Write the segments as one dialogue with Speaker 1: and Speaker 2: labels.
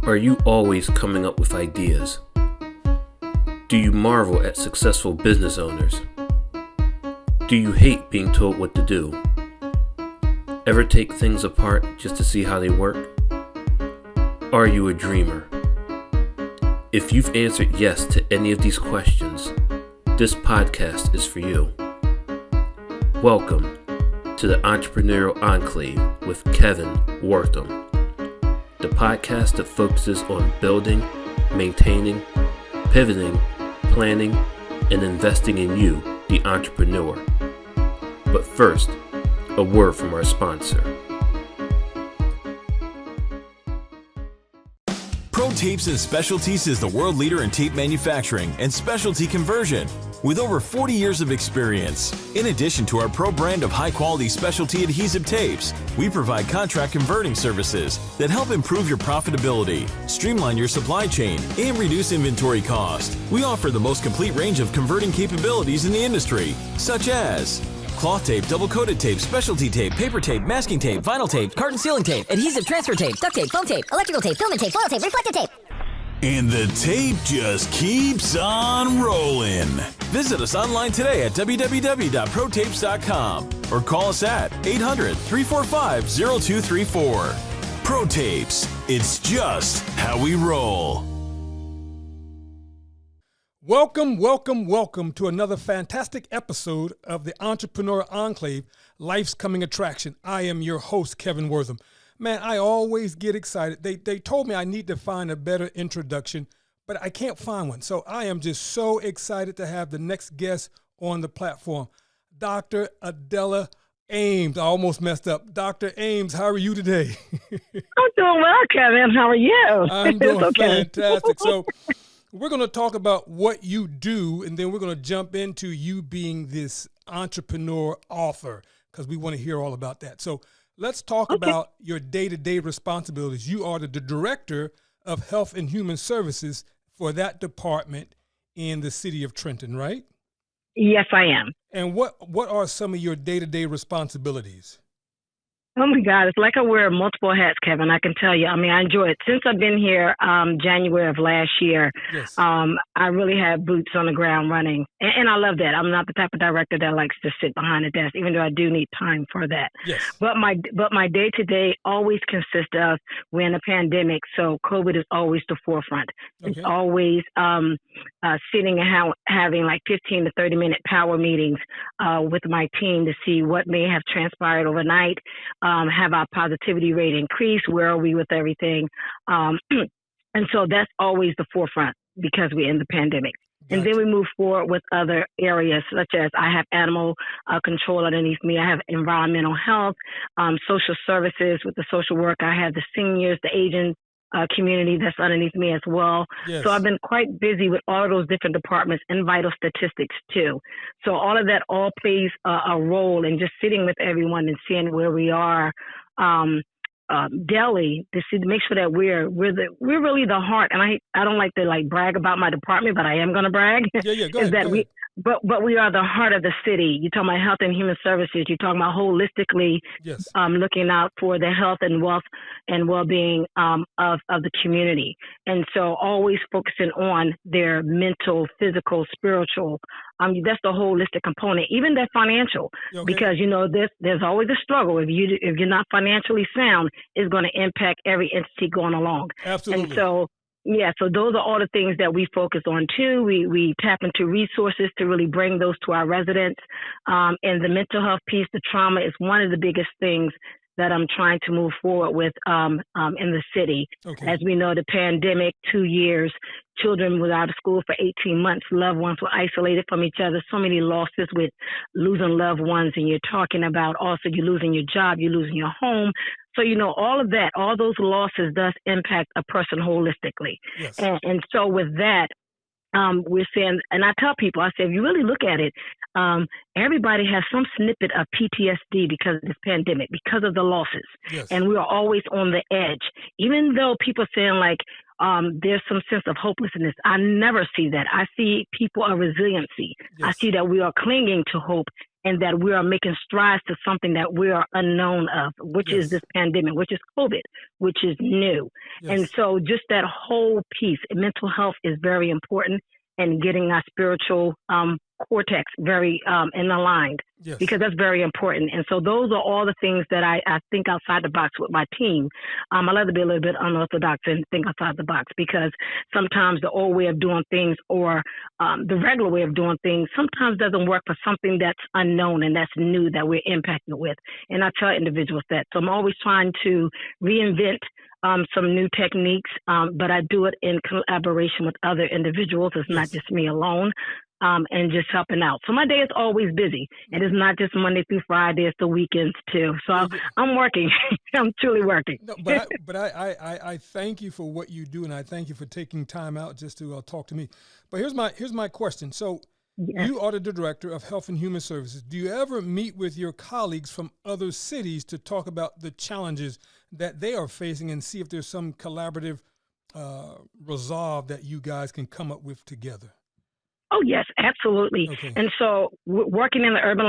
Speaker 1: Are you always coming up with ideas? Do you marvel at successful business owners? Do you hate being told what to do? Ever take things apart just to see how they work? Are you a dreamer? If you've answered yes to any of these questions, this podcast is for you. Welcome to the Entrepreneurial Enclave with Kevin Wortham, the podcast that focuses on building, maintaining, pivoting, planning, and investing in you, the entrepreneur. But first, a word from our sponsor.
Speaker 2: Pro Tapes and Specialties is the world leader in tape manufacturing and specialty conversion with over 40 years of experience. In addition to our pro brand of high-quality specialty adhesive tapes, we provide contract converting services that help improve your profitability, streamline your supply chain, and reduce inventory cost. We offer the most complete range of converting capabilities in the industry, such as cloth tape, double-coated tape, specialty tape, paper tape, masking tape, vinyl tape,
Speaker 3: carton sealing tape, adhesive transfer tape, duct tape, foam tape, electrical tape, filament tape, foil tape, reflective tape.
Speaker 2: And the tape just keeps on rolling. Visit us online today at www.protapes.com or call us at 800-345-0234. Pro Tapes, it's just how we roll.
Speaker 4: Welcome to another fantastic episode of the Entrepreneur Enclave, Life's Coming Attraction. I am your host, Kevin Wortham. Man, I always get excited. They told me I need to find a better introduction, but I can't find one. So I am just so excited to have the next guest on the platform, Dr. Adela Ames. I almost messed up. Dr. Ames, how are you today?
Speaker 5: I'm doing well, Kevin. How are you?
Speaker 4: I'm doing fantastic. So we're going to talk about what you do, and then we're going to jump into you being this entrepreneur author, because we want to hear all about that. So let's talk about your day-to-day responsibilities. You are the director of Health and Human Services for that department in the city of Trenton, right?
Speaker 5: Yes, I am.
Speaker 4: And what are some of your day-to-day responsibilities?
Speaker 5: Oh my God, it's like I wear multiple hats, Kevin. I can tell you. I mean, I enjoy it. Since I've been here January of last year,
Speaker 4: yes.
Speaker 5: I really have boots on the ground running. And I love that. I'm not the type of director that likes to sit behind a desk, even though I do need time for that.
Speaker 4: Yes.
Speaker 5: But my day-to-day always consists of, we're in a pandemic, so COVID is always the forefront.
Speaker 4: Okay.
Speaker 5: It's always sitting and having like 15 to 30-minute power meetings with my team to see what may have transpired overnight. Have our positivity rate increase? Where are we with everything? And so that's always the forefront because we're in the pandemic. Gotcha. And then we move forward with other areas, such as I have animal control underneath me. I have environmental health, social services with the social work. I have the seniors, the aging community that's underneath me as well.
Speaker 4: Yes.
Speaker 5: So I've been quite busy with all of those different departments and vital statistics too. So all of that all plays a role in just sitting with everyone and seeing where we are daily to make sure that we're really the heart. And I don't like to brag about my department, but I am going to brag.
Speaker 4: Yeah, go ahead.
Speaker 5: But we are the heart of the city. You're talking about health and human services. You're talking about holistically,
Speaker 4: yes.
Speaker 5: Looking out for the health and wealth and well-being of the community. And so always focusing on their mental, physical, spiritual. That's the holistic component, even that financial, because there's always a struggle. If you're not financially sound, it's going to impact every entity going along.
Speaker 4: Absolutely.
Speaker 5: And so. Yeah, so those are all the things that we focus on too. We tap into resources to really bring those to our residents. And the mental health piece, the trauma is one of the biggest things that I'm trying to move forward with in the city. Okay. As we know, the pandemic, 2 years, children were out of school for 18 months, loved ones were isolated from each other, so many losses with losing loved ones, and you're talking about also you're losing your job, you're losing your home. So, all of that, all those losses does impact a person holistically.
Speaker 4: Yes.
Speaker 5: And so with that, we're saying, and I tell people, I say, if you really look at it, everybody has some snippet of PTSD because of this pandemic, because of the losses.
Speaker 4: Yes.
Speaker 5: And we are always on the edge. Even though people are saying there's some sense of hopelessness, I never see that. I see people of resiliency.
Speaker 4: Yes.
Speaker 5: I see that we are clinging to hope and that we are making strides to something that we are unknown of, which is this pandemic, which is COVID, which is new. And so just that whole piece, mental health is very important, and getting our spiritual cortex very and aligned, because that's very important. And so those are all the things that I think outside the box with my team. I love to be a little bit unorthodox and think outside the box, because sometimes the old way of doing things or the regular way of doing things sometimes doesn't work for something that's unknown and that's new that we're impacted with. And I tell individuals that. So I'm always trying to reinvent some new techniques, but I do it in collaboration with other individuals. It's not just me alone, and just helping out. So my day is always busy. And it's not just Monday through Friday, it's the weekends too. So I'm working. I'm truly working.
Speaker 4: No, but I thank you for what you do, and I thank you for taking time out just to talk to me. But here's my question. So you are the director of Health and Human Services. Do you ever meet with your colleagues from other cities to talk about the challenges that they are facing and see if there's some collaborative resolve that you guys can come up with together?
Speaker 5: Oh, yes, absolutely.
Speaker 4: Okay.
Speaker 5: And so working in the urban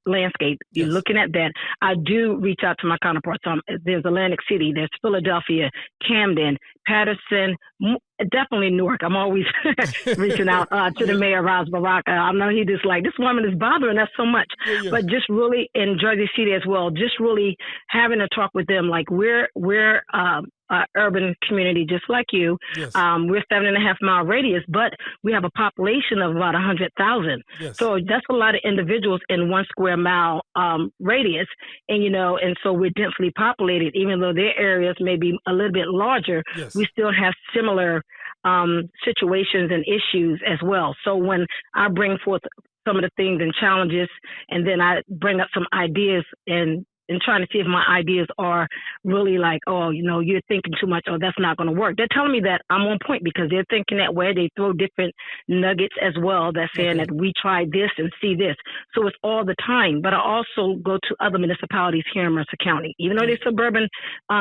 Speaker 5: landscape, you're looking at that. I do reach out to my counterparts. There's Atlantic City, there's Philadelphia, Camden, Patterson, definitely Newark. I'm always reaching out to the mayor, Ras Baraka. I know he just like, this woman is bothering us so much. But just really in Jersey City as well, just really having a talk with them, like we're urban community just like you. We're 7.5 mile radius, but we have a population of about 100,000. So that's a lot of individuals in 1 square mile radius. And, and so we're densely populated, even though their areas may be a little bit larger, we still have similar situations and issues as well. So when I bring forth some of the things and challenges, and then I bring up some ideas and trying to see if my ideas are really like, oh, you're thinking too much, or that's not going to work. They're telling me that I'm on point because they're thinking that way. They throw different nuggets as well that's saying that we tried this and see this. So it's all the time. But I also go to other municipalities here in Mercer County. Even though they're suburban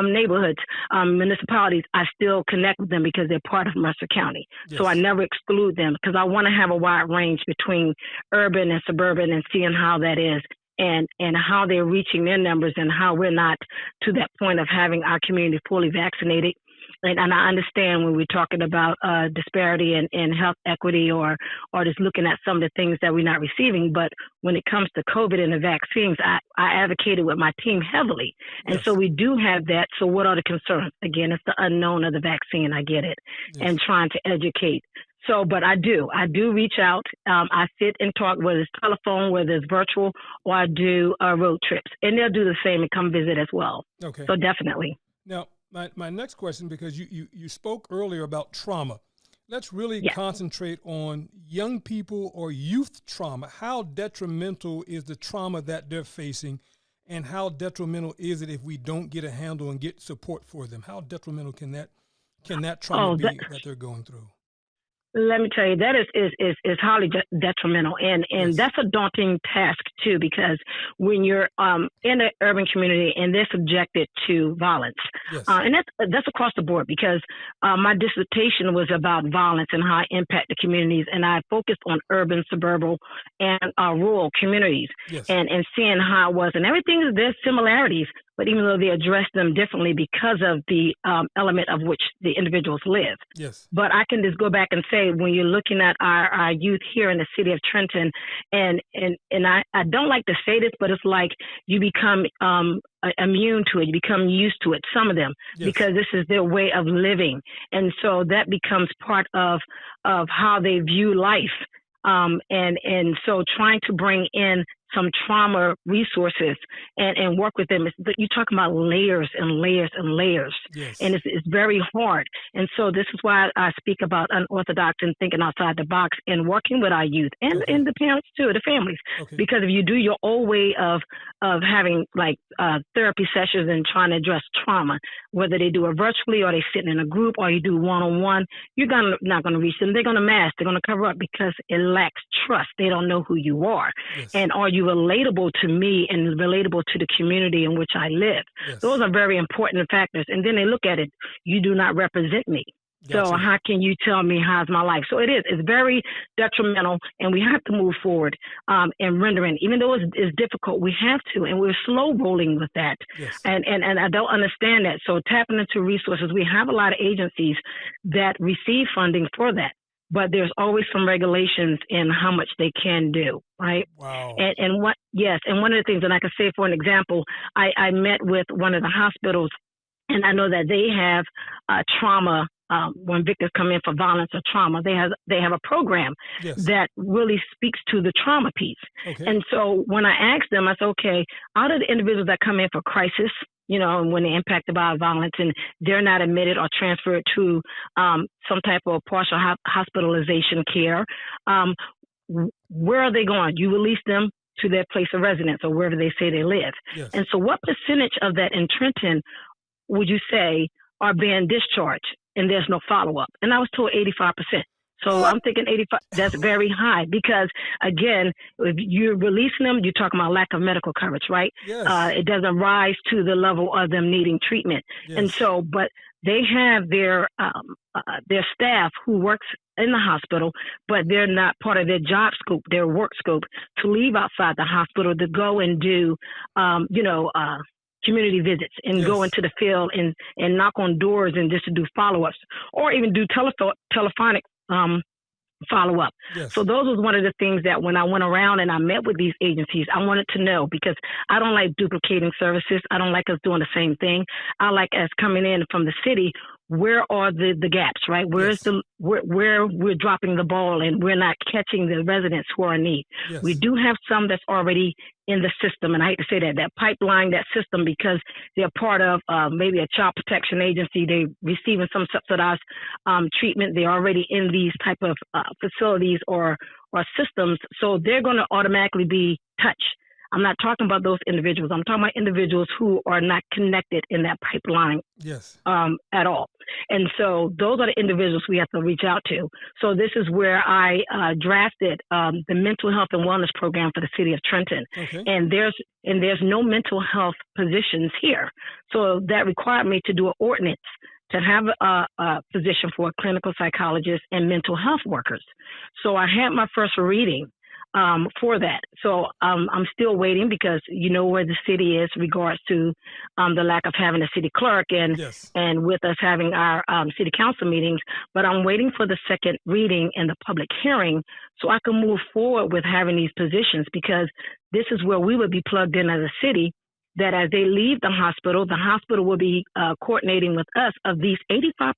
Speaker 5: neighborhoods, municipalities, I still connect with them because they're part of Mercer County. So I never exclude them because I want to have a wide range between urban and suburban and seeing how that is. And how they're reaching their numbers and how we're not to that point of having our community fully vaccinated. And I understand when we're talking about disparity and health equity or just looking at some of the things that we're not receiving. But when it comes to COVID and the vaccines, I advocated with my team heavily. And so we do have that. So what are the concerns? Again, it's the unknown of the vaccine. I get it. And trying to educate. So, but I do reach out. I sit and talk, whether it's telephone, whether it's virtual, or I do road trips. And they'll do the same and come visit as well. Okay. So definitely.
Speaker 4: Now, my next question, because you spoke earlier about trauma. Let's really concentrate on young people or youth trauma. How detrimental is the trauma that they're facing, and how detrimental is it if we don't get a handle and get support for them? How detrimental can that trauma be that they're going through?
Speaker 5: Let me tell you, that is highly detrimental. And that's a daunting task, too, because when you're in an urban community and they're subjected to violence, and that's across the board, because my dissertation was about violence and how it impacts the communities. And I focused on urban, suburban, and rural communities and seeing how it was. And everything, there's similarities. But even though they address them differently because of the element of which the individuals live. But I can just go back and say, when you're looking at our youth here in the city of Trenton, and I don't like to say this, but it's like you become immune to it, you become used to it, some of them, because this is their way of living. And so that becomes part of how they view life. And so trying to bring in some trauma resources and work with them. You're talking about layers and layers and layers. And it's very hard. And so this is why I speak about unorthodox and thinking outside the box and working with our youth and the parents too, the families. Because if you do your old way of having like therapy sessions and trying to address trauma, whether they do it virtually or they sit in a group or you do one-on-one, you're not going to reach them. They're going to mask. They're going to cover up because it lacks trust. They don't know who you are. And are you relatable to me and relatable to the community in which I live? Those are very important factors. And then they look at it, you do not represent me. So how can you tell me how's my life? So it's very detrimental, and we have to move forward in rendering. Even though it's difficult, we have to, and we're slow rolling with that.
Speaker 4: Yes.
Speaker 5: And I don't understand that. So tapping into resources, we have a lot of agencies that receive funding for that, but there's always some regulations in how much they can do, right?
Speaker 4: Wow.
Speaker 5: And one of the things, and I can say for an example, I met with one of the hospitals, and I know that they have trauma. When victims come in for violence or trauma, they have a program that really speaks to the trauma piece.
Speaker 4: Okay.
Speaker 5: And so when I asked them, I said, okay, out of the individuals that come in for crisis, when they're impacted by violence and they're not admitted or transferred to some type of partial hospitalization care, where are they going? You release them to their place of residence or wherever they say they live.
Speaker 4: Yes.
Speaker 5: And so what percentage of that in Trenton would you say are being discharged and there's no follow-up? And I was told 85%. So I'm thinking 85, that's very high because, again, if you're releasing them, you're talking about lack of medical coverage, right?
Speaker 4: Yes.
Speaker 5: It doesn't rise to the level of them needing treatment.
Speaker 4: Yes.
Speaker 5: And so, but they have their staff who works in the hospital, but they're not part of their job scope, their work scope, to leave outside the hospital to go and do, community visits and go into the field and knock on doors and just to do follow-ups or even do telephonic follow-up.
Speaker 4: Yes.
Speaker 5: So those was one of the things that when I went around and I met with these agencies, I wanted to know because I don't like duplicating services. I don't like us doing the same thing. I like us coming in from the city. Where are the gaps, right? Where we're dropping the ball and we're not catching the residents who are in need.
Speaker 4: Yes.
Speaker 5: We do have some that's already in the system, and I hate to say that pipeline, that system, because they're part of maybe a child protection agency. They're receiving some subsidized treatment. They're already in these type of facilities or systems, so they're going to automatically be touched. I'm not talking about those individuals. I'm talking about individuals who are not connected in that pipeline at all. And so those are the individuals we have to reach out to. So this is where I drafted the mental health and wellness program for the city of Trenton.
Speaker 4: Okay.
Speaker 5: And there's no mental health positions here. So that required me to do an ordinance to have a position for a clinical psychologist and mental health workers. So I had my first reading for that. So I'm still waiting because you know where the city is regards to the lack of having a city clerk and with us having our city council meetings. But I'm waiting for the second reading and the public hearing so I can move forward with having these positions, because this is where we would be plugged in as a city, that as they leave the hospital will be coordinating with us of these 85%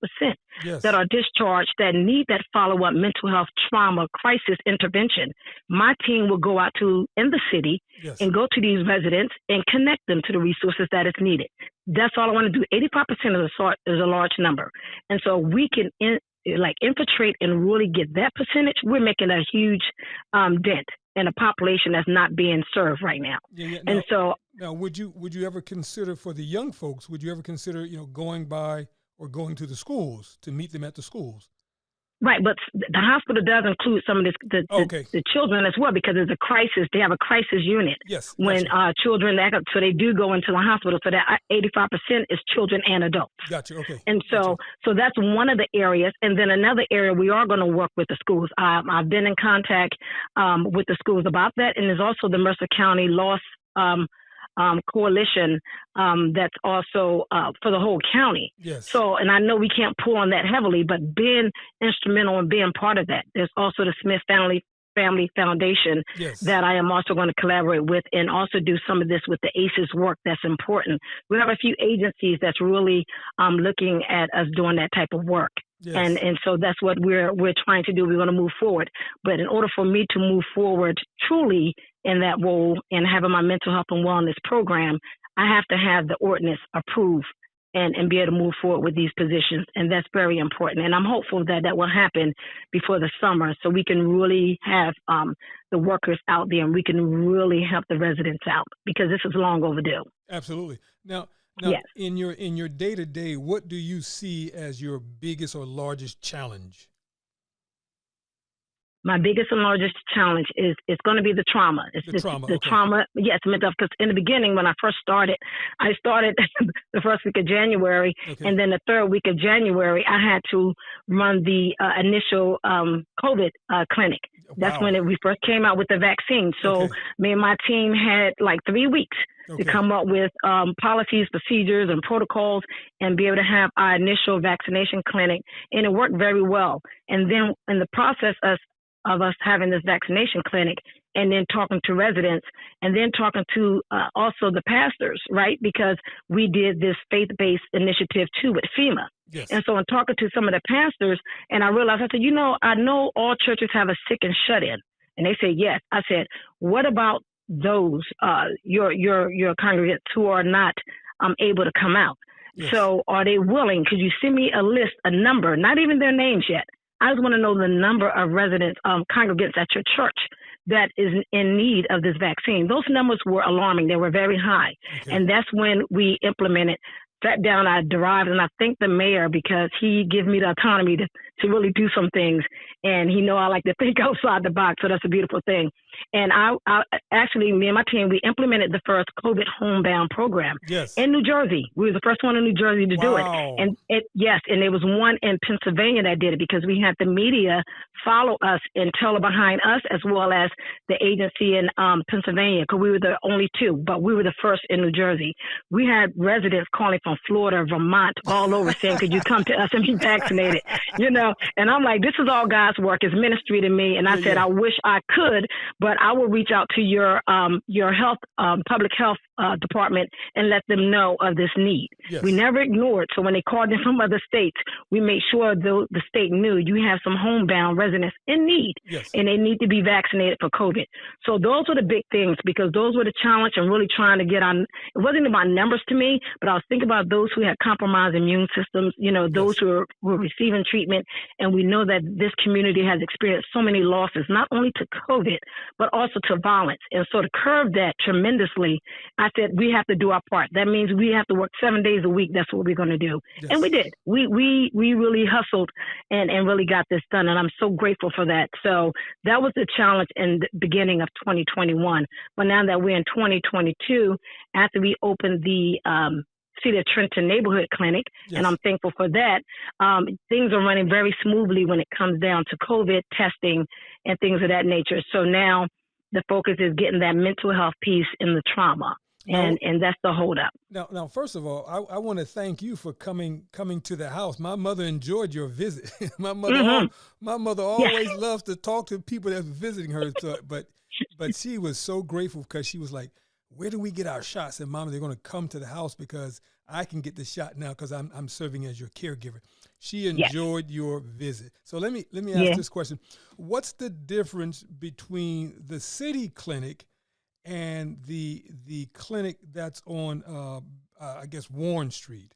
Speaker 5: that are discharged that need that follow-up mental health trauma crisis intervention. My team will go out in the city and go to these residents and connect them to the resources that is needed. That's all I want to do. 85% is a large number. And so we can infiltrate and really get that percentage. We're making a huge dent in a population that's not being served right now. And so
Speaker 4: now, would you ever consider, for the young folks, would you ever consider, going by or going to the schools to meet them at the schools?
Speaker 5: Right, but the hospital does include some of the children as well, because it's a crisis. They have a crisis unit.
Speaker 4: Yes.
Speaker 5: When children act up, so they do go into the hospital. So that 85% is children and adults.
Speaker 4: Gotcha. Okay.
Speaker 5: And so that's one of the areas. And then another area, we are going to work with the schools. I've been in contact with the schools about that, and there's also the Mercer County Loss coalition that's also for the whole county.
Speaker 4: Yes.
Speaker 5: So, and I know we can't pull on that heavily, but being instrumental and being part of that. There's also the Smith Family Foundation that I am also going to collaborate with, and also do some of this with the ACEs work that's important. We have a few agencies that's really looking at us doing that type of work. Yes. And so that's what we're trying to do. We're going to move forward. But in order for me to move forward truly in that role and having my mental health and wellness program, I have to have the ordinance approved and be able to move forward with these positions. And that's very important. And I'm hopeful that will happen before the summer, so we can really have the workers out there and we can really help the residents out, because this is long overdue.
Speaker 4: Absolutely. Now, in your day-to-day, what do you see as your biggest or largest challenge?
Speaker 5: my biggest and largest challenge is going to be the trauma. It's
Speaker 4: the trauma.
Speaker 5: The trauma. Yes, mental health. Because in the beginning, when I first started, I started the first week of January, and then the third week of January, I had to run the initial COVID clinic. That's when we first came out with the vaccine. So me and my team had like 3 weeks to come up with policies, procedures, and protocols, and be able to have our initial vaccination clinic. And it worked very well. And then in the process of us having this vaccination clinic, and then talking to residents, and then talking to also the pastors, right? Because we did this faith-based initiative too with FEMA. Yes. And so in talking to some of the pastors, and I realized, I said, I know all churches have a sick and shut-in. And they said, yes. I said, what about those, your congregants who are not able to come out? Yes. So are they willing? Could you send me a list, a number, not even their names yet? I just want to know the number of residents, congregants at your church that is in need of this vaccine. Those numbers were alarming. They were very high. And that's when we implemented, sat down, I derived, and I thank the mayor because he gave me the autonomy to really do some things. And he know I like to think outside the box, so that's a beautiful thing. And I actually, me and my team, we implemented the first COVID homebound program in New Jersey. We were the first one in New Jersey to do it. And and there was one in Pennsylvania that did it because we had the media follow us and tell behind us, as well as the agency in Pennsylvania, because we were the only two, but we were the first in New Jersey. We had residents calling from Florida, Vermont, all over saying, could you come to us and be vaccinated? And I'm like, this is all God's work. It's ministry to me. And I said, I wish I could, but I will reach out to your health, public health department and let them know of this need. Yes. We never ignored. So when they called in from other states, we made sure the state knew you have some homebound residents in need, and they need to be vaccinated for COVID. So those were the big things, because those were the challenge and really trying to get on. It wasn't about numbers to me, but I was thinking about those who had compromised immune systems, those who were receiving treatment. And we know that this community has experienced so many losses, not only to COVID, but also to violence. And so to curb that tremendously, I said, we have to do our part. That means we have to work 7 days a week. That's what we're going to do. Yes. And we did. We really hustled and really got this done. And I'm so grateful for that. So that was the challenge in the beginning of 2021. But now that we're in 2022, after we opened the City of Trenton Neighborhood Clinic, and I'm thankful for that. Things are running very smoothly when it comes down to COVID testing and things of that nature. So now the focus is getting that mental health piece in the trauma, and that's the holdup.
Speaker 4: Now, first of all, I want to thank you for coming to the house. My mother enjoyed your visit. my mother always loves to talk to people that's visiting her. But she was so grateful because she was like, where do we get our shots? And Mama, they're going to come to the house because I can get the shot now because I'm serving as your caregiver. She enjoyed your visit. So let me ask this question. What's the difference between the city clinic and the clinic that's on, I guess, Warren Street?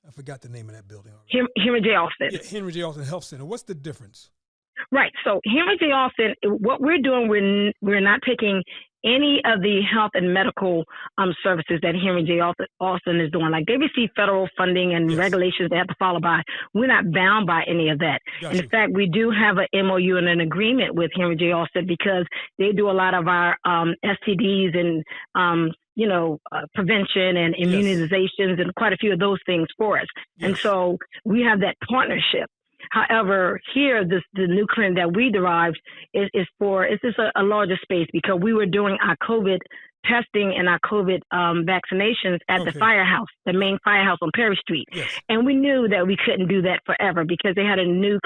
Speaker 4: I forgot the name of that building already.
Speaker 5: Henry J. Austin.
Speaker 4: Yeah, Henry J. Austin Health Center. What's the difference?
Speaker 5: Right. So Henry J. Austin, what we're doing, we're not taking any of the health and medical services that Henry J. Austin is doing. Like, they receive federal funding and regulations they have to follow by. We're not bound by any of that. Gotcha. And in fact, we do have an MOU and an agreement with Henry J. Austin because they do a lot of our STDs and prevention and immunizations and quite a few of those things for us. Yes. And so we have that partnership. However, here, the new clinic that we derived is just a larger space because we were doing our COVID testing and our COVID vaccinations at the firehouse, the main firehouse on Perry Street. Yes. And we knew that we couldn't do that forever because they had a new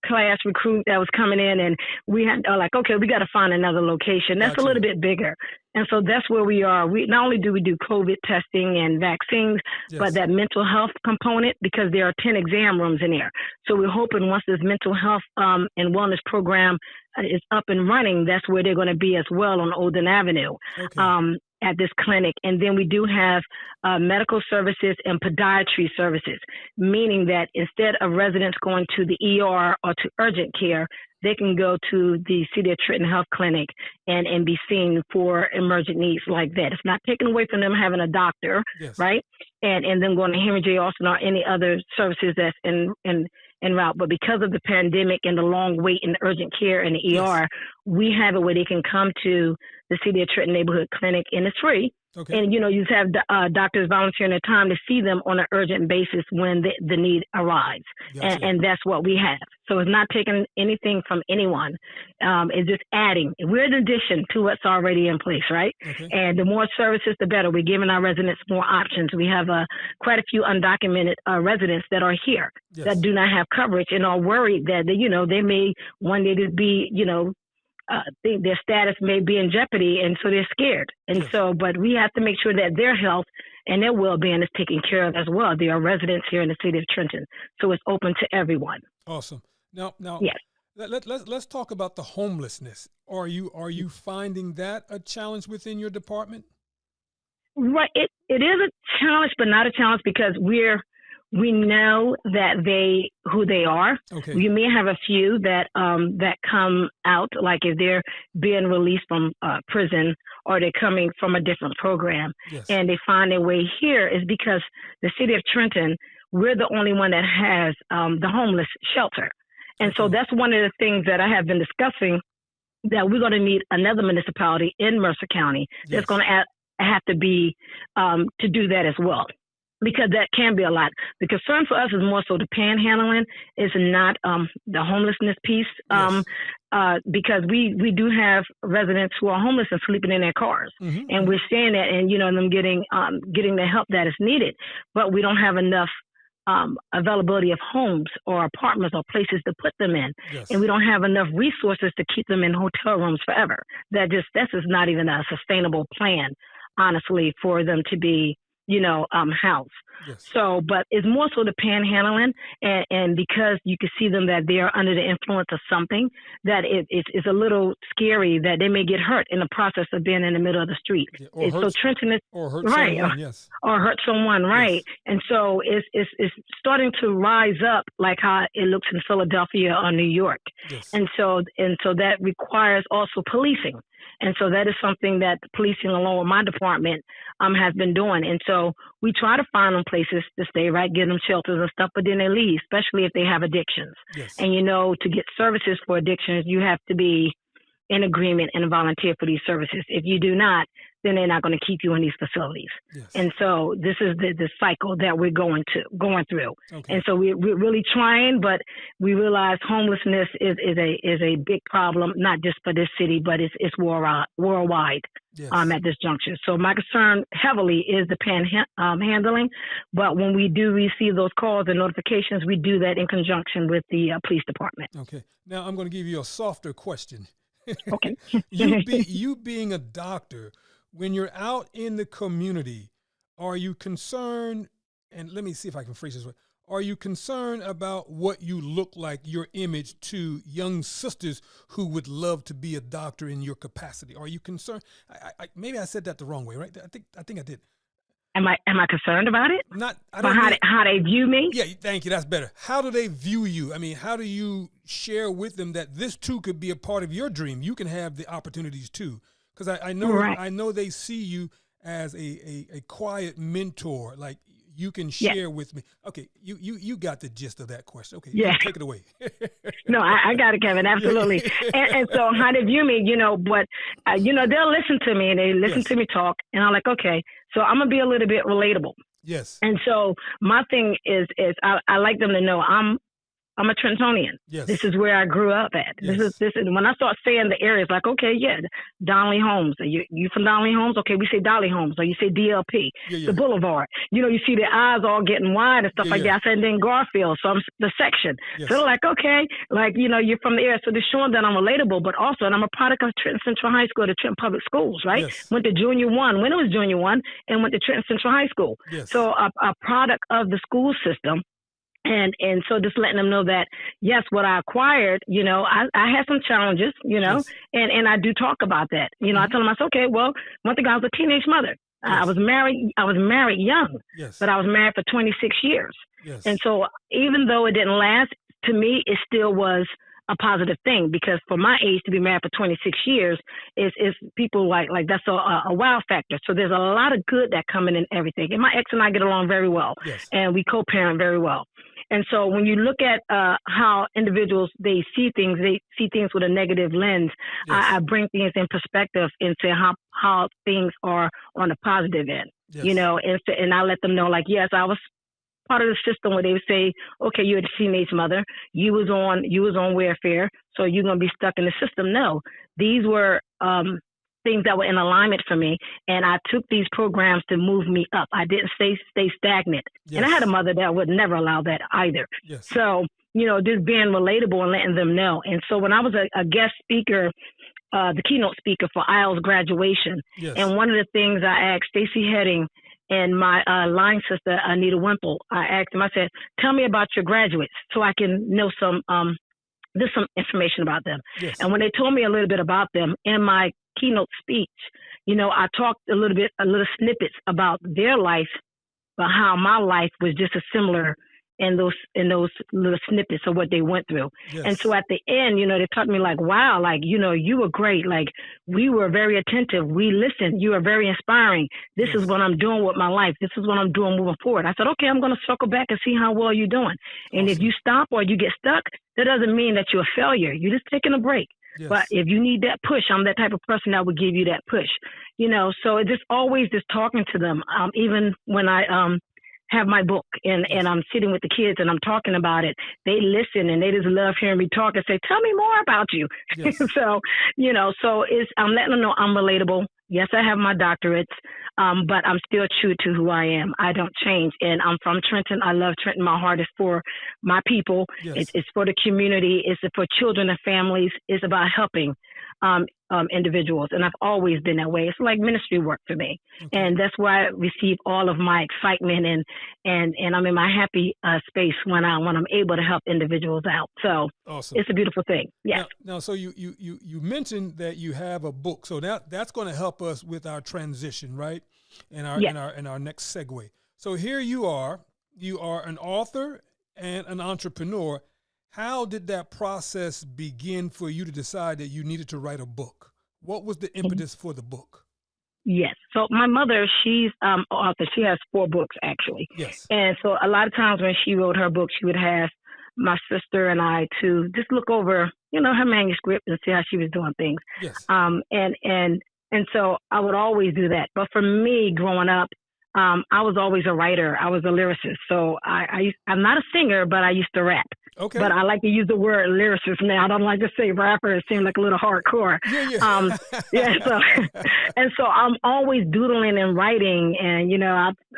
Speaker 5: class recruit that was coming in, and we had okay, we got to find another location. That's a little bit bigger. And so that's where we are. We not only do we do COVID testing and vaccines, but that mental health component, because there are 10 exam rooms in there. So we're hoping once this mental health and wellness program is up and running, that's where they're going to be as well on Olden Avenue. At this clinic. And then we do have medical services and podiatry services, meaning that instead of residents going to the ER or to urgent care, they can go to the City of Trenton Health Clinic and be seen for emergent needs like that. It's not taken away from them having a doctor, right? And then going to Henry J. Austin or any other services that's in en route. But because of the pandemic and the long wait in urgent care and the ER, we have it where they can come to the City of Trenton Neighborhood Clinic, and it's free.
Speaker 4: Okay.
Speaker 5: And, you have doctors volunteering their time to see them on an urgent basis when the need arrives.
Speaker 4: Gotcha.
Speaker 5: And that's what we have. So it's not taking anything from anyone. It's just adding. We're an addition to what's already in place, right?
Speaker 4: Okay.
Speaker 5: And the more services, the better. We're giving our residents more options. We have quite a few undocumented residents that are here that do not have coverage and are worried that, they may one day just be, their status may be in jeopardy, and so they're scared. And but we have to make sure that their health and their well-being is taken care of as well. They are residents here in the city of Trenton, so it's open to everyone.
Speaker 4: Awesome. Now,
Speaker 5: yes.
Speaker 4: Let's talk about the homelessness. Are you finding that a challenge within your department?
Speaker 5: Right. It is a challenge, but not a challenge because we know that who they are.
Speaker 4: Okay.
Speaker 5: You may have a few that come out, like if they're being released from prison or they're coming from a different program, and they find their way here is because the city of Trenton, we're the only one that has the homeless shelter. And so that's one of the things that I have been discussing, that we're going to need another municipality in Mercer County that's going to have to be to do that as well. Because that can be a lot. The concern for us is more so the panhandling, is not the homelessness piece. Because we do have residents who are homeless and sleeping in their cars, and we're seeing that, and them getting the help that is needed. But we don't have enough availability of homes or apartments or places to put them in, and we don't have enough resources to keep them in hotel rooms forever. That's just not even a sustainable plan, honestly, for them to be house. So, but it's more so the panhandling, and because you can see them that they are under the influence of something, that it's a little scary that they may get hurt in the process of being in the middle of the street. So Trenton is
Speaker 4: hurt someone,
Speaker 5: or hurt someone, right? And so it's starting to rise up like how it looks in Philadelphia or New York, and so that requires also policing. And so that is something that policing, along with my department, has been doing. And so we try to find them places to stay, right, give them shelters and stuff, but then they leave, especially if they have addictions. And, to get services for addictions, you have to be in agreement and volunteer for these services. If you do not, then they're not going to keep you in these facilities. And so this is the cycle that we're going through. And so we're really trying, but we realize homelessness is a big problem, not just for this city, but it's worldwide at this juncture. So my concern heavily is the panhandling, but when we do receive those calls and notifications, we do that in conjunction with the police department.
Speaker 4: Okay. Now I'm going to give you a softer question.
Speaker 5: Okay.
Speaker 4: you being a doctor, when you're out in the community, are you concerned, and let me see if I can phrase this right, are you concerned about what you look like, your image, to young sisters who would love to be a doctor in your capacity? Are you concerned? Maybe I said that the wrong way, right? I think I did.
Speaker 5: Am I concerned about it? How they view me?
Speaker 4: Yeah, thank you. That's better. How do they view you? I mean, how do you share with them that this too could be a part of your dream? You can have the opportunities too, because I know they see you as a quiet mentor. Like you can share with me. Okay, you got the gist of that question. Okay, take it away.
Speaker 5: No, I got it, Kevin. Absolutely. and so how they view me, but they'll listen to me and they listen to me talk, and I'm like, okay. So I'm going to be a little bit relatable.
Speaker 4: Yes.
Speaker 5: And so my thing is I like them to know I'm a Trentonian.
Speaker 4: Yes.
Speaker 5: This is where I grew up at.
Speaker 4: Yes.
Speaker 5: This is when I start saying the areas, like, okay, Donnelly Homes. You from Donnelly Homes? Okay, we say Dolly Homes, or you say DLP, the Boulevard. You see the eyes all getting wide and stuff like that. I said, then Garfield, so I'm the section.
Speaker 4: Yes.
Speaker 5: So they're like, okay, you're from the area. So they're showing that I'm relatable, but also, and I'm a product of Trenton Central High School, the Trenton Public Schools, right?
Speaker 4: Yes.
Speaker 5: Went to Junior 1 when it was Junior 1, and went to Trenton Central High School.
Speaker 4: Yes.
Speaker 5: So a product of the school system. And so just letting them know that, yes, what I acquired, I had some challenges, and I do talk about that. I tell them, I said, okay, well, one thing, I was a teenage mother. Yes. I was married young, but I was married for 26 years.
Speaker 4: Yes.
Speaker 5: And so even though it didn't last, to me, it still was a positive thing, because for my age to be married for 26 years is people like that's a wow factor. So there's a lot of good that coming in everything. And my ex and I get along very well, and we co-parent very well. And so when you look at how individuals, they see things with a negative lens.
Speaker 4: Yes.
Speaker 5: I bring things in perspective and say how things are on the positive end,
Speaker 4: Yes.
Speaker 5: and I let them know, like, yes, I was part of the system where they would say, okay, you're a teenage mother, you was on welfare, so you're going to be stuck in the system. No, these were things that were in alignment for me, and I took these programs to move me up. I didn't stay stagnant.
Speaker 4: Yes.
Speaker 5: And I had a mother that would never allow that either.
Speaker 4: Yes.
Speaker 5: So, just being relatable and letting them know. And so when I was a guest speaker, the keynote speaker for IELTS graduation,
Speaker 4: Yes.
Speaker 5: and one of the things I asked Stacey Heading and my line sister, Anita Wimple, I asked them, I said, tell me about your graduates so I can know some information about them.
Speaker 4: Yes.
Speaker 5: And when they told me a little bit about them in my keynote speech, I talked a little snippets about their life, but how my life was just as similar in those little snippets of what they went through.
Speaker 4: Yes.
Speaker 5: And so at the end, they taught me, like, wow, like, you were great. Like, we were very attentive. We listened. You are very inspiring. This
Speaker 4: Yes.
Speaker 5: is what I'm doing with my life. This is what I'm doing moving forward. I said, okay, I'm going to circle back and see how well you're doing. And if
Speaker 4: Awesome.
Speaker 5: you stop or you get stuck, that doesn't mean that you're a failure. You're just taking a break.
Speaker 4: Yes.
Speaker 5: But if you need that push, I'm that type of person that would give you that push. So it just always just talking to them. Even when I have my book and I'm sitting with the kids and I'm talking about it, they listen and they just love hearing me talk and say, tell me more about you.
Speaker 4: Yes.
Speaker 5: So I'm letting them know I'm relatable. Yes, I have my doctorates, but I'm still true to who I am. I don't change. And I'm from Trenton. I love Trenton. My heart is for my people.
Speaker 4: Yes.
Speaker 5: It's for the community. It's for children and families. It's about helping individuals. And I've always been that way. It's like ministry work for me.
Speaker 4: Okay.
Speaker 5: And that's where I receive all of my excitement and I'm in my happy space when I'm able to help individuals out. So
Speaker 4: Awesome.
Speaker 5: It's a beautiful thing. Yes.
Speaker 4: Now, so you mentioned that you have a book, so that's going to help us with our transition, right? And our next segue. So here you are an author and an entrepreneur. How did that process begin for you to decide that you needed to write a book? What was the impetus for the book?
Speaker 5: Yes. So my mother, she's author. She has 4 books actually.
Speaker 4: Yes.
Speaker 5: And so a lot of times when she wrote her book, she would have my sister and I to just look over, her manuscript and see how she was doing things.
Speaker 4: Yes.
Speaker 5: And so I would always do that. But for me, growing up, I was always a writer. I was a lyricist. So I'm not a singer, but I used to rap.
Speaker 4: Okay.
Speaker 5: But I like to use the word lyricist now. I don't like to say rapper. It seems like a little hardcore.
Speaker 4: Yeah.
Speaker 5: So I'm always doodling and writing. And,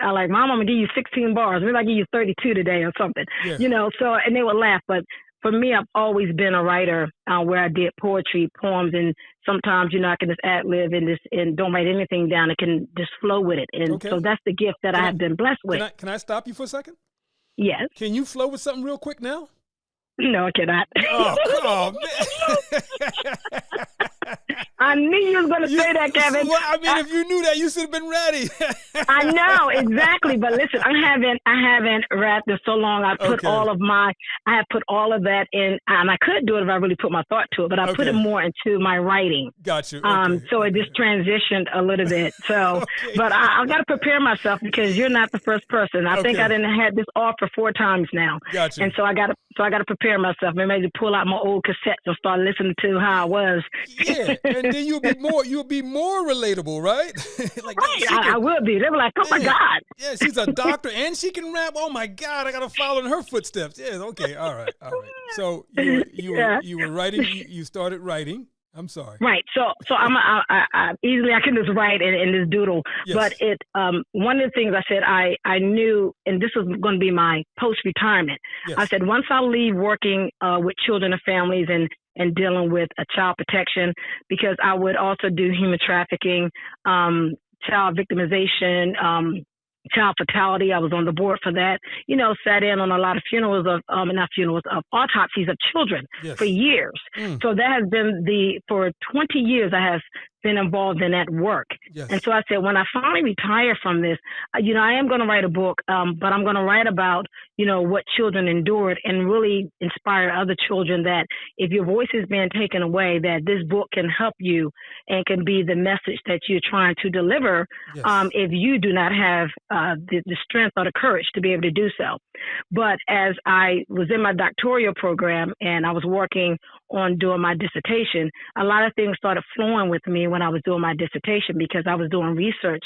Speaker 5: I like, Mom, I'm going to give you 16 bars. Maybe I give you 32 today or something.
Speaker 4: Yes.
Speaker 5: And they would laugh. But for me, I've always been a writer where I did poetry, poems, and sometimes, I can just ad-lib and don't write anything down. I can just flow with it. And
Speaker 4: Okay.
Speaker 5: so that's the gift that I have been blessed with.
Speaker 4: Can I stop you for a second?
Speaker 5: Yes.
Speaker 4: Can you flow with something real quick now?
Speaker 5: No, I cannot.
Speaker 4: Oh, come on, man.
Speaker 5: I knew you was going to say that, Kevin.
Speaker 4: Well, I mean, if you knew that, you should have been ready.
Speaker 5: I know, exactly. But listen, I haven't rapped in so long. I have put all of that in, and I could do it if I really put my thought to it, but I put it more into my writing.
Speaker 4: Got you.
Speaker 5: So it just transitioned a little bit. So, but I've got to prepare myself because you're not the first person. I think I didn't have this offer 4 times now.
Speaker 4: Got you.
Speaker 5: And so I got to prepare myself. Maybe pull out my old cassettes and start listening to how I was.
Speaker 4: Yeah, and then you'll be more relatable, right? Like,
Speaker 5: right, I will be. They were like, oh my God.
Speaker 4: Yeah, she's a doctor and she can rap. Oh my God, I gotta follow in her footsteps. Yeah, okay, all right. So you were writing. You started writing. I'm sorry.
Speaker 5: Right. So I easily I can just write and just doodle.
Speaker 4: Yes.
Speaker 5: But one of the things I said I knew, and this was going to be my post-retirement.
Speaker 4: Yes.
Speaker 5: I said once I leave working with children and families and dealing with child protection, because I would also do human trafficking, child victimization, child fatality. I was on the board for that. Sat in on a lot of of autopsies of children for years. So that has been for 20 years I have been involved in that work.
Speaker 4: Yes.
Speaker 5: And so I said, when I finally retire from this, I am going to write a book, but I'm going to write about, what children endured and really inspire other children that if your voice is being taken away, that this book can help you and can be the message that you're trying to deliver.
Speaker 4: Yes.
Speaker 5: If you do not have the strength or the courage to be able to do so. But as I was in my doctoral program and I was working on doing my dissertation, a lot of things started flowing with me when I was doing my dissertation because I was doing research,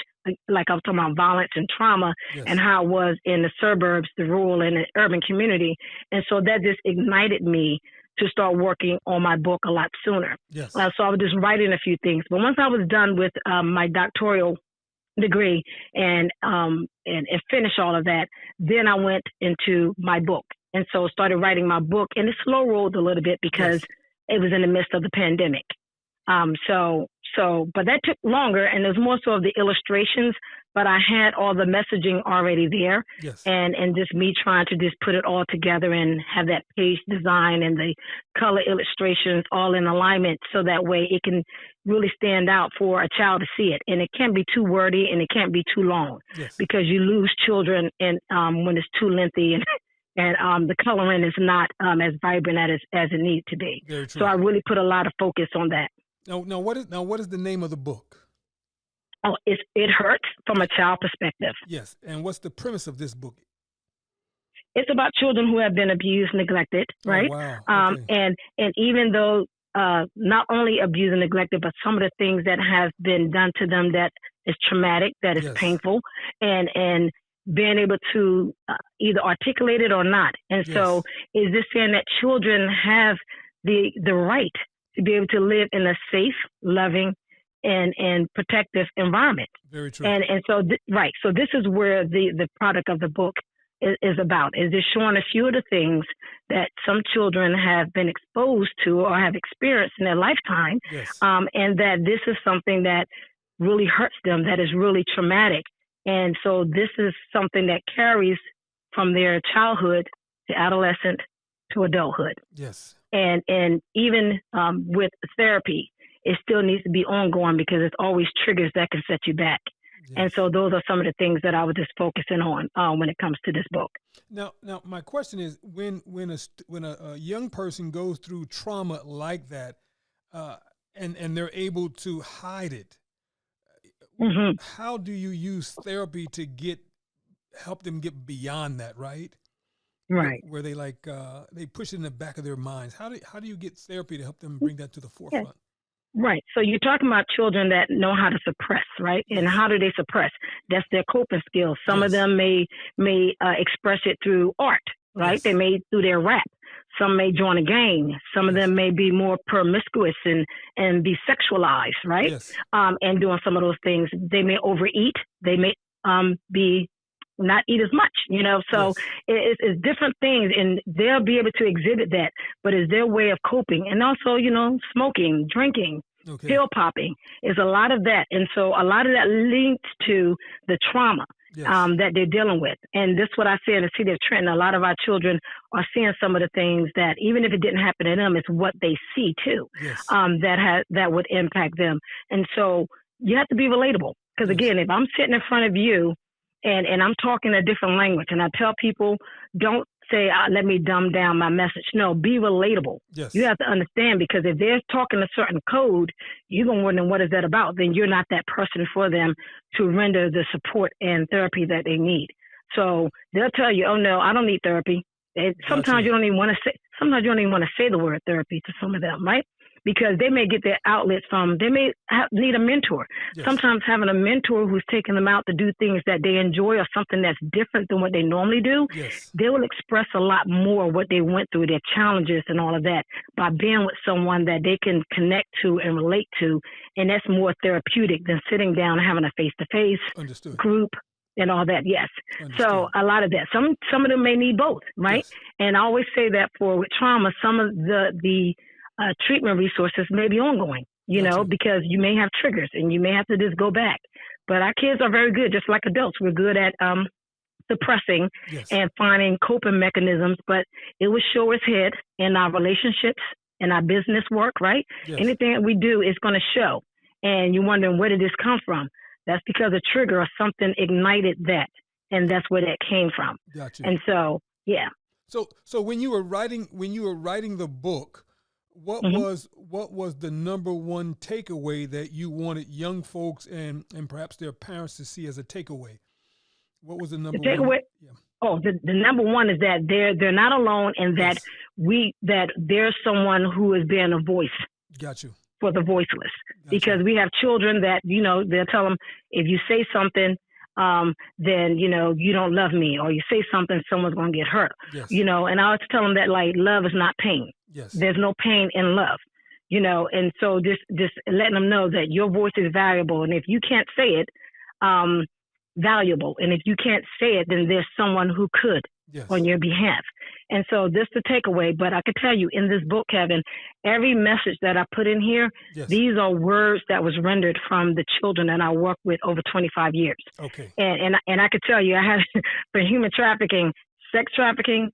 Speaker 5: like I was talking about violence and trauma
Speaker 4: Yes.
Speaker 5: and how it was in the suburbs, the rural and the urban community. And so that just ignited me to start working on my book a lot sooner.
Speaker 4: Yes.
Speaker 5: So I was just writing a few things. But once I was done with my doctoral degree and finished all of that, then I went into my book. And so started writing my book, and it slow rolled a little bit because it was in the midst of the pandemic. But that took longer, and it was more so of the illustrations, but I had all the messaging already there.
Speaker 4: Yes.
Speaker 5: And just me trying to just put it all together and have that page design and the color illustrations all in alignment so that way it can really stand out for a child to see it. And it can't be too wordy and it can't be too long.
Speaker 4: Yes.
Speaker 5: Because you lose children when it's too lengthy and the coloring is not as vibrant as it needs to be.
Speaker 4: Very true.
Speaker 5: So I really put a lot of focus on that.
Speaker 4: Now what is the name of the book?
Speaker 5: Oh, it hurts from a child perspective.
Speaker 4: Yes. And what's the premise of this book?
Speaker 5: It's about children who have been abused, neglected, right?
Speaker 4: Oh, wow. Okay.
Speaker 5: And even though not only abused and neglected, but some of the things that have been done to them that is traumatic, that is
Speaker 4: Yes.
Speaker 5: painful, and being able to either articulate it or not. And so is this saying that children have the right to be able to live in a safe, loving, and protective environment?
Speaker 4: Very true.
Speaker 5: And so, right. So this is where the product of the book is about, is just showing a few of the things that some children have been exposed to or have experienced in their lifetime.
Speaker 4: Yes.
Speaker 5: And that this is something that really hurts them, that is really traumatic. And so this is something that carries from their childhood to adolescent to adulthood.
Speaker 4: Yes.
Speaker 5: And even with therapy, it still needs to be ongoing because it's always triggers that can set you back.
Speaker 4: Yes.
Speaker 5: And so those are some of the things that I was just focusing on when it comes to this book.
Speaker 4: Now, my question is, when a young person goes through trauma like that, and they're able to hide it,
Speaker 5: Mm-hmm.
Speaker 4: how do you use therapy to help them get beyond that, right?
Speaker 5: Right.
Speaker 4: Where they they push it in the back of their minds. How do you get therapy to help them bring that to the forefront?
Speaker 5: Right. So you're talking about children that know how to suppress, right? And how do they suppress? That's their coping skills. Some of them may express it through art, right?
Speaker 4: Yes.
Speaker 5: They may through their rap. Some may join a gang. Some of them may be more promiscuous and be sexualized, right?
Speaker 4: Yes.
Speaker 5: And doing some of those things. They may overeat. They may be not eat as much, So it's different things, and they'll be able to exhibit that. But it's their way of coping, and also, smoking, drinking, pill popping is a lot of that, and so a lot of that links to the trauma. Yes. That they're dealing with. And this is what I say in the city of Trenton. A lot of our children are seeing some of the things that, even if it didn't happen to them, it's what they see too.
Speaker 4: Yes.
Speaker 5: That would impact them. And so you have to be relatable. Because again, if I'm sitting in front of you and I'm talking a different language, and I tell people, don't say, let me dumb down my message. No, be relatable.
Speaker 4: Yes.
Speaker 5: You have to understand, because if they're talking a certain code, you're going to wonder what is that about. Then you're not that person for them to render the support and therapy that they need. So they'll tell you, oh no, I don't need therapy. Sometimes you don't even want to say the word therapy to some of them, right? Because they may get their outlets they may need a mentor. Yes. Sometimes having a mentor who's taking them out to do things that they enjoy or something that's different than what they normally do,
Speaker 4: yes.
Speaker 5: They will express a lot more what they went through, their challenges and all of that, by being with someone that they can connect to and relate to. And that's more therapeutic than sitting down and having a face-to-face group and all that. Yes. Understood. So a lot of that. Some of them may need both, right? Yes. And I always say that with trauma, some of the treatment resources may be ongoing, because you may have triggers and you may have to just go back. But our kids are very good, just like adults. We're good at suppressing and finding coping mechanisms, but it will show its head in our relationships, in our business work, right? Yes. Anything that we do is going to show. and you're wondering, where did this come from? That's because a trigger or something ignited that, and that's where that came from.
Speaker 4: Gotcha.
Speaker 5: And so, yeah.
Speaker 4: So when you were writing the book, what was the number one takeaway that you wanted young folks and perhaps their parents to see as a takeaway? What was the number one? Yeah.
Speaker 5: Oh, the number one is that they're not alone, and that that there's someone who is being a voice.
Speaker 4: Got you.
Speaker 5: For the voiceless, because we have children that, they'll tell them, if you say something, then, you don't love me, or you say something, someone's going to get hurt, and I always tell them that, like, love is not pain.
Speaker 4: Yes.
Speaker 5: There's no pain in love, and so just letting them know that your voice is valuable. And if you can't say it, valuable. And if you can't say it, then there's someone who could on your behalf. And so this is the takeaway. But I could tell you, in this book, Kevin, every message that I put in here, these are words that was rendered from the children that I worked with over 25 years.
Speaker 4: Okay.
Speaker 5: And I could tell you, I had for human trafficking, sex trafficking,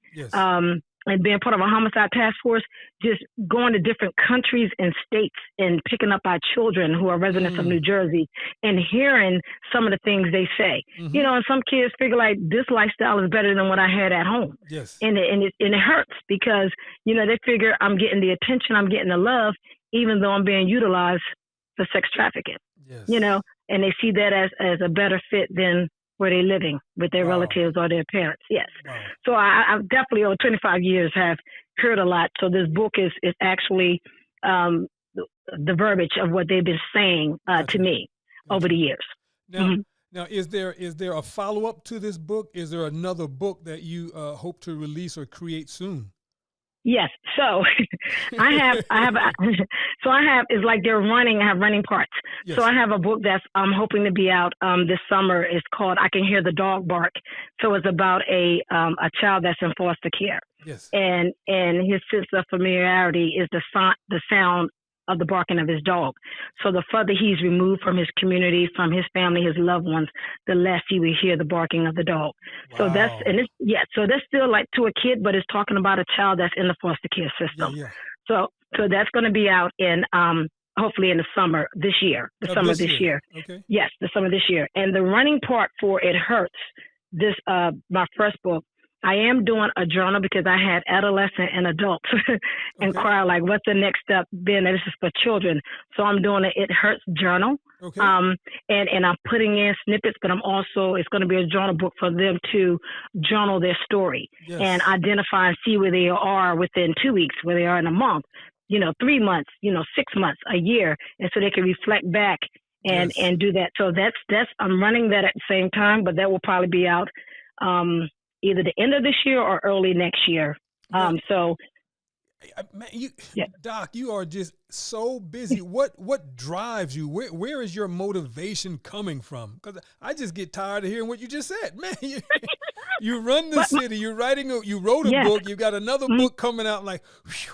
Speaker 5: and being part of a homicide task force, just going to different countries and states and picking up our children who are residents of New Jersey and hearing some of the things they say. And some kids figure like, this lifestyle is better than what I had at home.
Speaker 4: Yes.
Speaker 5: And it hurts because, they figure I'm getting the attention, I'm getting the love, even though I'm being utilized for sex trafficking.
Speaker 4: Yes.
Speaker 5: And they see that as a better fit than where they're living with their relatives or their parents. Yes.
Speaker 4: Wow.
Speaker 5: So I've definitely over 25 years have heard a lot. So this book is actually the verbiage of what they've been saying to me over the years.
Speaker 4: Now, is there a follow-up to this book? Is there another book that you hope to release or create soon?
Speaker 5: Yes. So I have, it's like I have running parts. Yes. So I have a book that's I'm hoping to be out this summer. It's called I Can Hear the Dog Bark. So it's about a child that's in foster care.
Speaker 4: Yes.
Speaker 5: And his sense of familiarity is the sound of the barking of his dog. So the further he's removed from his community, from his family, his loved ones, the less he will hear the barking of the dog. Wow. So that's still like to a kid, but it's talking about a child that's in the foster care system. Yeah. So that's going to be out in hopefully in the summer this year. The summer this year.
Speaker 4: Okay.
Speaker 5: Yes, the summer this year. And the running part for It Hurts, this my first book, I am doing a journal because I had adolescent and adults inquire like, what's the next step? Being that this is for children. So I'm doing an It Hurts journal. Okay. And I'm putting in snippets, but it's going to be a journal book for them to journal their story and identify and see where they are within 2 weeks, where they are in a month, 3 months, 6 months, a year. And so they can reflect back and do that. So that's I'm running that at the same time, but that will probably be out either the end of this year or early next year.
Speaker 4: Man, Doc, you are just so busy. What drives you? Where is your motivation coming from? Because I just get tired of hearing what you just said. Man, you run the city. You wrote a book. You got another book coming out. Like, whew.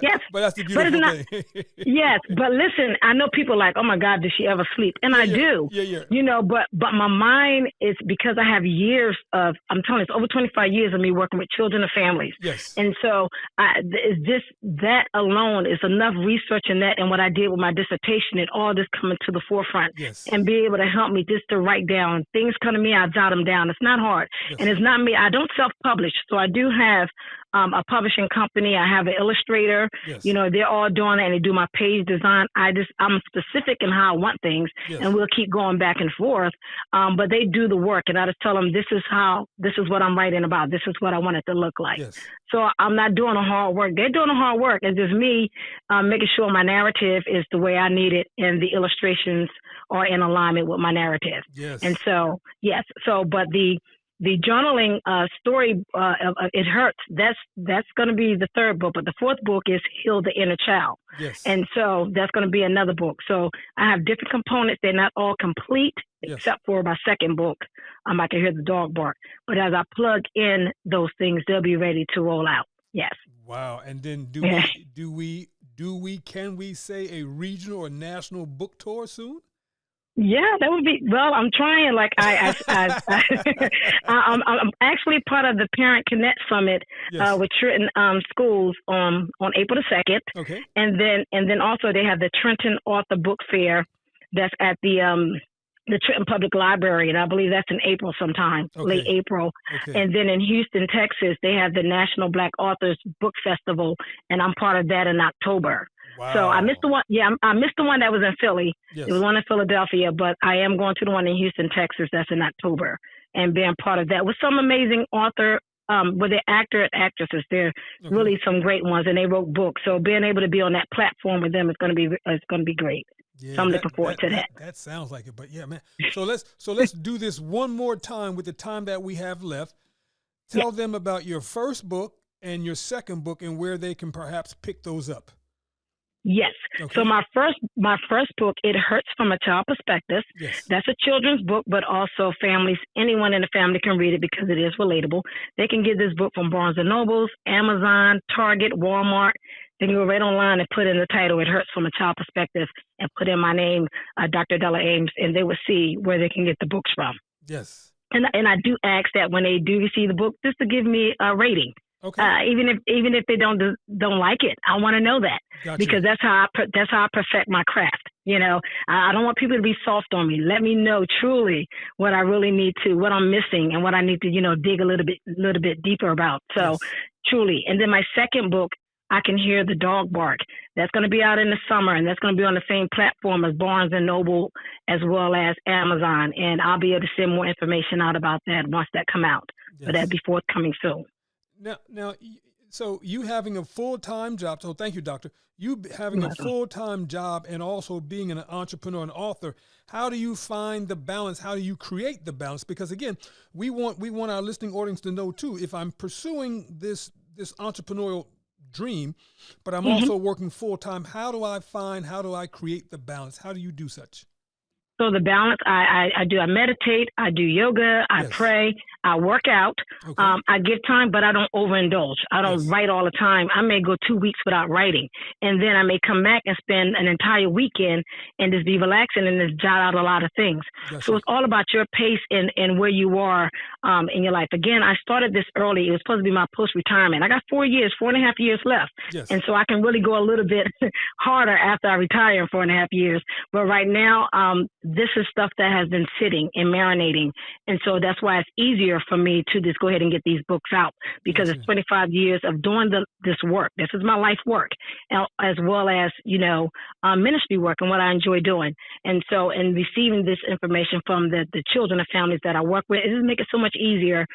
Speaker 5: Yes,
Speaker 4: but that's the beautiful thing.
Speaker 5: Yes, but listen, I know people are like, oh my God, does she ever sleep? And I do.
Speaker 4: Yeah.
Speaker 5: But my mind is, because I have years of, I'm telling you, it's over 25 years of me working with children and families.
Speaker 4: Yes.
Speaker 5: And so it's just that alone is enough research in that, and what I did with my dissertation, it all just coming to the forefront and be able to help me just to write down things come to me. I jot them down. It's not hard, and it's not me. I don't self-publish, so I do have a publishing company. I have an illustrator. Yes. They're all doing it, and they do my page design. I'm specific in how I want things, and we'll keep going back and forth. But they do the work, and I just tell them, this is what I'm writing about. This is what I want it to look like. Yes. So I'm not doing the hard work. They're doing the hard work. It's just me making sure my narrative is the way I need it, and the illustrations are in alignment with my narrative.
Speaker 4: Yes.
Speaker 5: And so, but the journaling story of It Hurts, that's going to be the third book. But the fourth book is Heal the Inner Child.
Speaker 4: Yes.
Speaker 5: And so that's going to be another book. So I have different components. They're not all complete, except for my second book. I Can Hear the Dog Bark. But as I plug in those things, they'll be ready to roll out. Yes.
Speaker 4: Wow. And then can we say a regional or national book tour soon?
Speaker 5: Yeah, that would be, well, I'm trying. Like I'm actually part of the Parent Connect Summit
Speaker 4: Yes.
Speaker 5: with Trenton schools on April the 2nd.
Speaker 4: Okay.
Speaker 5: And then also they have the Trenton Author Book Fair that's at the Trenton Public Library, and I believe that's in April sometime,
Speaker 4: Okay.
Speaker 5: late April.
Speaker 4: Okay.
Speaker 5: And then in Houston, Texas, they have the National Black Authors Book Festival, and I'm part of that in October.
Speaker 4: Wow.
Speaker 5: So I missed the one. Yeah, I missed the one that was in Philly.
Speaker 4: Yes.
Speaker 5: It was one in Philadelphia, but I am going to the one in Houston, Texas. That's in October, and being part of that with some amazing author. With the actor and actresses, they're
Speaker 4: Okay.
Speaker 5: really some great ones, and they wrote books. So being able to be on that platform with them is going to be great.
Speaker 4: Yeah,
Speaker 5: So I'm looking forward to that.
Speaker 4: That sounds like it, but yeah, man. So let's do this one more time with the time that we have left. Tell them about your first book and your second book and where they can perhaps pick those up.
Speaker 5: Yes.
Speaker 4: Okay.
Speaker 5: So my first book, It Hurts from a Child Perspective.
Speaker 4: Yes.
Speaker 5: That's a children's book, but also families, anyone in the family can read it because it is relatable. They can get this book from Barnes & Nobles, Amazon, Target, Walmart. They can go right online and put in the title, It Hurts from a Child Perspective, and put in my name, Dr. Adela Ames, and they will see where they can get the books from.
Speaker 4: Yes.
Speaker 5: And I do ask that when they do receive the book, just to give me a rating.
Speaker 4: Okay.
Speaker 5: Even if they don't like it, I want to know that.
Speaker 4: Gotcha.
Speaker 5: Because that's how I perfect my craft. You know, I don't want people to be soft on me. Let me know truly what I really need to, what I'm missing, and what I need to, dig a little bit deeper about. So
Speaker 4: Yes.
Speaker 5: truly. And then my second book, I Can Hear the Dog Bark. That's going to be out in the summer, and that's going to be on the same platform as Barnes & Noble as well as Amazon. And I'll be able to send more information out about that once that come out.
Speaker 4: Yes.
Speaker 5: But that'll be forthcoming soon.
Speaker 4: Now, so you having a full-time job, so thank you, Doctor. You having a full-time job and also being an entrepreneur and author, how do you find the balance? How do you create the balance? Because again, we want our listening audience to know too, if I'm pursuing this entrepreneurial dream, but I'm also working full-time, how do I create the balance? How do you do such?
Speaker 5: So the balance, I meditate, I do yoga, I pray, I work out.
Speaker 4: Okay.
Speaker 5: I give time, but I don't overindulge. I don't write all the time. I may go 2 weeks without writing, and then I may come back and spend an entire weekend and just be relaxing and just jot out a lot of things.
Speaker 4: Yes.
Speaker 5: So it's all about your pace and where you are in your life. Again, I started this early. It was supposed to be my post-retirement. I got 4.5 years left.
Speaker 4: Yes.
Speaker 5: And so I can really go a little bit harder after I retire in 4.5 years. But right now, this is stuff that has been sitting and marinating. And so that's why it's easier for me to just go ahead and get these books out, because it's 25 years of doing this work. This is my life work, as well as, ministry work and what I enjoy doing. And so, and receiving this information from the children and families that I work with, it just makes it so much easier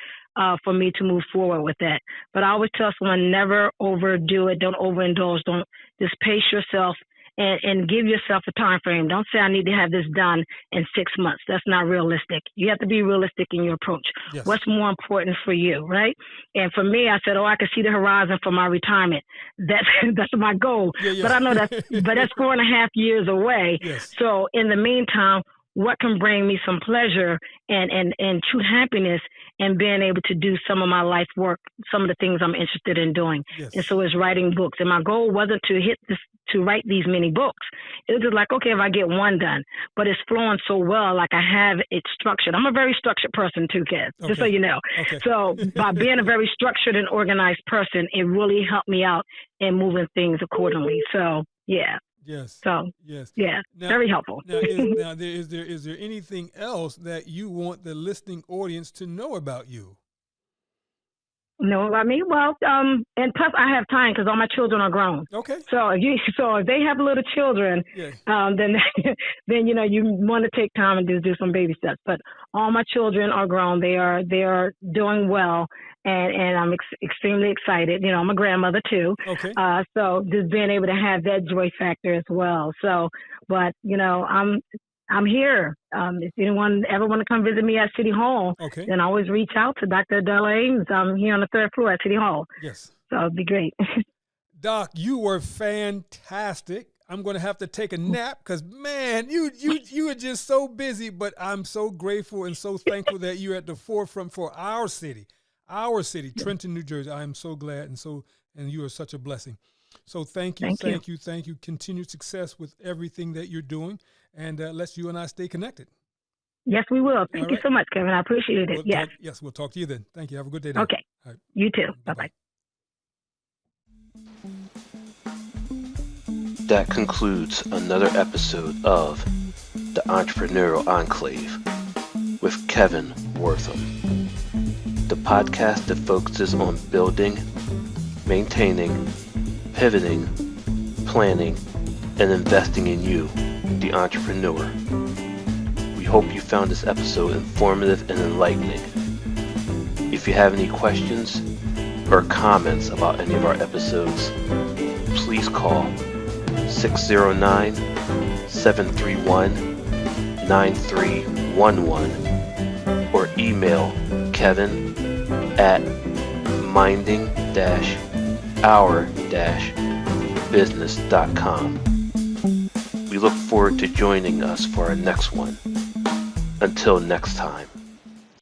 Speaker 5: for me to move forward with that. But I always tell someone, never overdo it. Don't overindulge. Don't just pace yourself and give yourself a time frame. Don't say I need to have this done in 6 months. That's not realistic. You have to be realistic in your approach.
Speaker 4: Yes.
Speaker 5: What's more important for you, right? And for me, I said, I can see the horizon for my retirement. That's my goal.
Speaker 4: Yeah.
Speaker 5: But I know that's 4.5 years away.
Speaker 4: Yes.
Speaker 5: So in the meantime, what can bring me some pleasure and true happiness and being able to do some of my life work, some of the things I'm interested in doing.
Speaker 4: Yes.
Speaker 5: And so it's writing books. And my goal wasn't to write these many books. It was just like, okay, if I get one done, but it's flowing so well, like I have it structured. I'm a very structured person too, Kev, just so you know.
Speaker 4: Okay.
Speaker 5: So by being a very structured and organized person, it really helped me out in moving things accordingly. So, yeah.
Speaker 4: Yes.
Speaker 5: So,
Speaker 4: yes.
Speaker 5: yeah,
Speaker 4: Now,
Speaker 5: very helpful.
Speaker 4: Is there anything else that you want the listening audience to know about you?
Speaker 5: No, I mean, well, and plus I have time because all my children are grown.
Speaker 4: Okay.
Speaker 5: So if they have little children,
Speaker 4: Yeah.
Speaker 5: then you want to take time and just do some baby steps. But all my children are grown. They are doing well, and I'm extremely excited. I'm a grandmother too.
Speaker 4: Okay.
Speaker 5: So just being able to have that joy factor as well. So, but I'm here. If anyone ever want to come visit me at City Hall,
Speaker 4: Okay.
Speaker 5: then always reach out to Dr. Adela Ames. I'm here on the 3rd floor at City Hall.
Speaker 4: Yes.
Speaker 5: So it'd be great.
Speaker 4: Doc, you were fantastic. I'm going to have to take a nap because, man, you are just so busy, but I'm so grateful and so thankful that you're at the forefront for our city, Trenton, New Jersey. I am so glad and you are such a blessing. So thank you. Continued success with everything that you're doing, and let's you and I stay connected.
Speaker 5: Yes, we will. Thank you so much, Kevin. I appreciate it.
Speaker 4: We'll talk to you then. Thank you. Have a good day now.
Speaker 5: Okay.
Speaker 4: All right.
Speaker 5: You too. Bye-bye.
Speaker 1: That concludes another episode of The Entrepreneurial Enclave with Kevin Wortham, the podcast that focuses on building, maintaining, pivoting, planning, and investing in you, the entrepreneur. We hope you found this episode informative and enlightening. If you have any questions or comments about any of our episodes, please call 609-731-9311 or email Kevin at minding-our-business.com. We look forward to joining us for our next one. Until next time.